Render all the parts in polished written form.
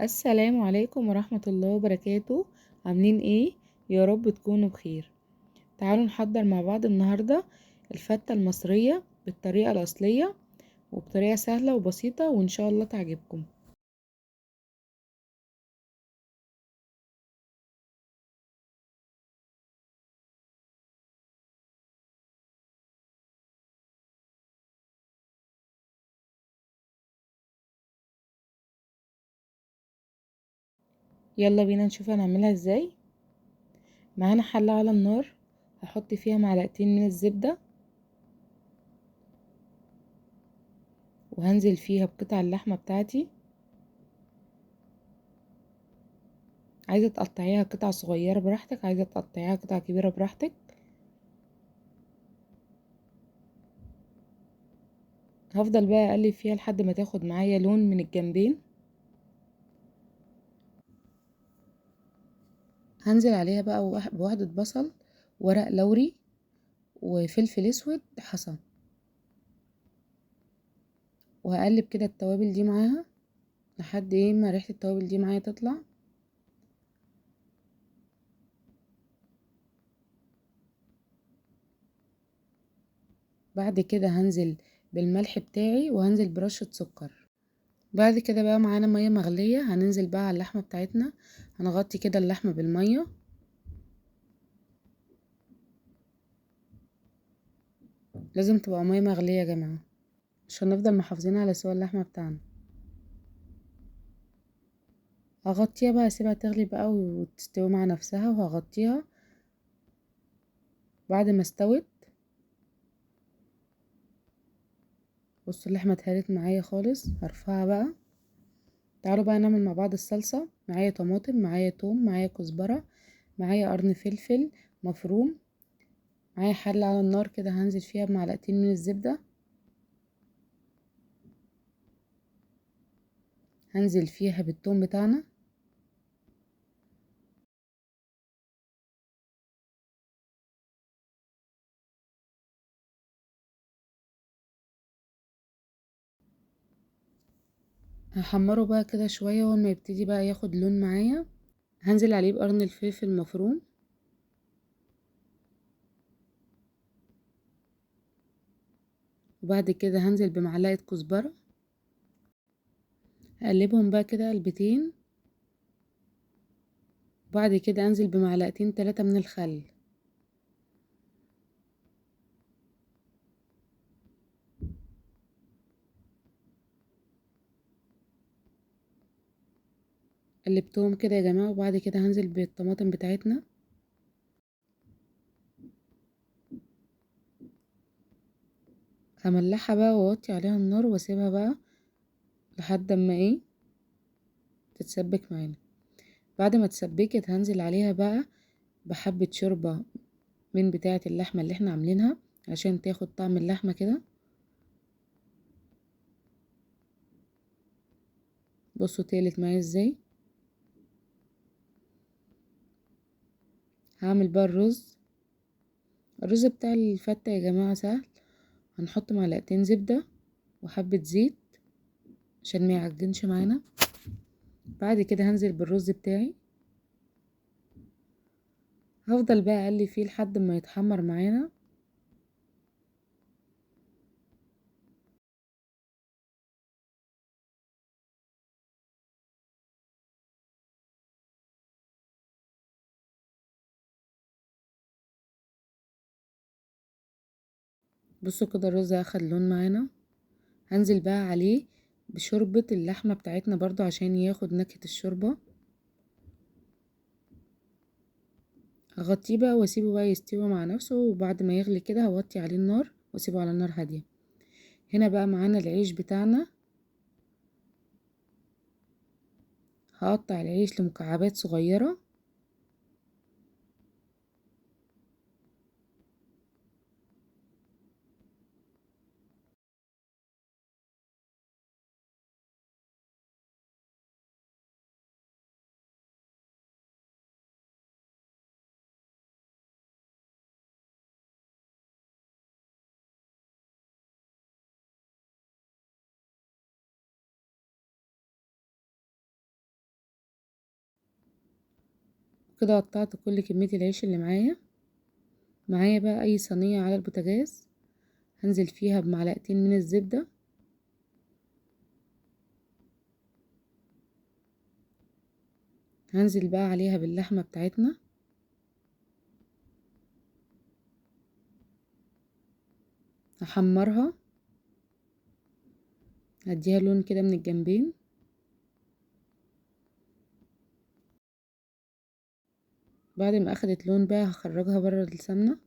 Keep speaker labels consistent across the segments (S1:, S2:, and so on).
S1: السلام عليكم ورحمة الله وبركاته. عاملين ايه؟ يا رب تكونوا بخير. تعالوا نحضر مع بعض النهاردة الفتة المصرية بالطريقة الأصلية وبطريقة سهلة وبسيطة وإن شاء الله تعجبكم. يلا بينا نشوف هنعملها ازاي. معانا حلة على النار، هحط فيها معلقتين من الزبدة وهنزل فيها بقطع اللحمة بتاعتي. عايزة تقطعيها قطع صغيرة براحتك، عايزة تقطعيها قطع كبيرة براحتك. هفضل بقى اقلب فيها لحد ما تاخد معايا لون من الجنبين. هنزل عليها بقى بواحدة بصل، ورق لوري، وفلفل اسود حصى، وهقلب كده التوابل دي معاها لحد ايه ما ريحة التوابل دي معايا تطلع. بعد كده هنزل بالملح بتاعي وهنزل برشة سكر. بعد كده بقى معانا مية مغلية، هننزل بقى على اللحمة بتاعتنا. هنغطي كده اللحمة بالمية، لازم تبقى مية مغلية يا جماعة عشان نفضل محافظين على سوى اللحمة بتاعنا. هغطيها بقى، اسيبها تغلي بقى وتستوي مع نفسها، وهغطيها. بعد ما استوت، بصوا اللحمة اتهرت معايا خالص، هرفعها بقى. تعالوا بقى نعمل مع بعض الصلصة. معايا طماطم، معايا توم، معايا كزبرة، معايا قرن فلفل مفروم. معايا حلة على النار كده، هنزل فيها بمعلقتين من الزبدة. هنزل فيها بالثوم بتاعنا. هحمره بقى كده شوية، اول ما يبتدي بقى ياخد لون معايا هنزل عليه بقرن الفلفل المفروم. وبعد كده هنزل بمعلقة كزبرة، اقلبهم بقى كده قلبتين. وبعد كده انزل بمعلقتين 3 من الخل. قلبتهم كده يا جماعة، وبعد كده هنزل بالطماطم بتاعتنا. هملحها بقى واوطي عليها النار واسيبها بقى لحد اما ايه تتسبك معانا. بعد ما اتسبكت هنزل عليها بقى بحبة شوربة من بتاعة اللحمة اللي احنا عاملينها عشان تاخد طعم اللحمة كده. بصوا تقلت معايا ازاي. هعمل بقى الرز بتاع الفتة يا جماعة سهل. هنحط معلقتين زبدة وحبة زيت عشان ما يعجنش معانا. بعد كده هنزل بالرز بتاعي، هفضل بقى اقلب فيه لحد ما يتحمر معانا. بصوا كده الرز اخد لون معانا. هنزل بقى عليه بشوربة اللحمة بتاعتنا برضو عشان ياخد نكهة الشوربة. هغطيه بقى واسيبه بقى يستوي مع نفسه، وبعد ما يغلي كده هوطي عليه النار واسيبه على نار هادية. هنا بقى معانا العيش بتاعنا. هقطع العيش لمكعبات صغيرة. وكده قطعت كل كمية العيش اللي معايا بقى اي صينية على البوتاجاز، هنزل فيها بمعلقتين من الزبدة، هنزل بقى عليها باللحمة بتاعتنا، هحمرها، هديها لون كده من الجنبين. بعد ما اخدت لون بقى هخرجها بره السمنة،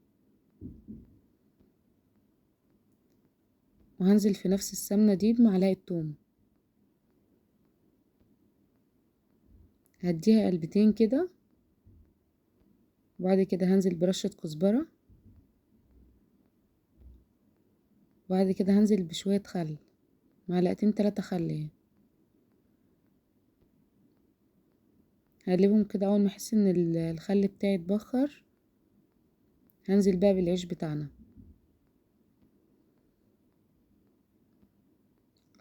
S1: وهنزل في نفس السمنة دي بمعلقة توم، هديها قلبتين كده. وبعد كده هنزل برشة كزبرة، وبعد كده هنزل بشوية خل، معلقتين 3 خل يعني. هقلبهم كده، اول ما احس ان الخل بتاعي اتبخر هنزل بقى بالعيش بتاعنا.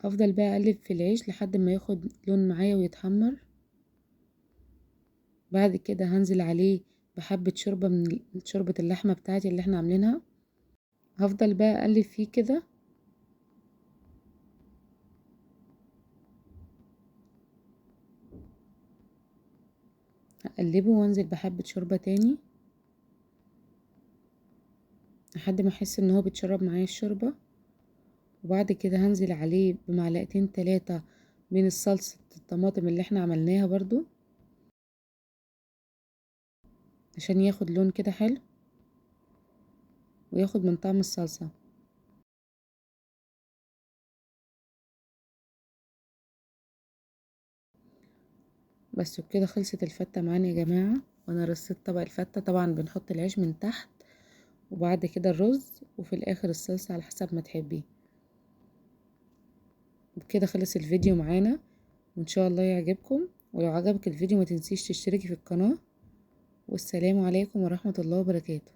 S1: افضل بقى اقلب في العيش لحد ما ياخد لون معايا ويتحمر. بعد كده هنزل عليه بحبة شوربة من شوربة اللحمة بتاعتي اللي احنا عاملينها. هفضل بقى اقلب فيه كده، هقلبه وانزل بحبة شوربة تاني لحد ما احس ان هو بيتشرب معايا الشوربة. وبعد كده هنزل عليه بمعلقتين 3 من الصلصة الطماطم اللي احنا عملناها برضو عشان ياخد لون كده حلو وياخد من طعم الصلصة. بس وكده خلصت الفتة معانا يا جماعة. وانا رصيت طبق الفتة، طبعا بنحط العيش من تحت وبعد كده الرز وفي الاخر الصلصة على حسب ما تحبي. وبكده خلص الفيديو معانا، وان شاء الله يعجبكم. ولو عجبك الفيديو ما تنسيش تشتركي في القناة. والسلام عليكم ورحمة الله وبركاته.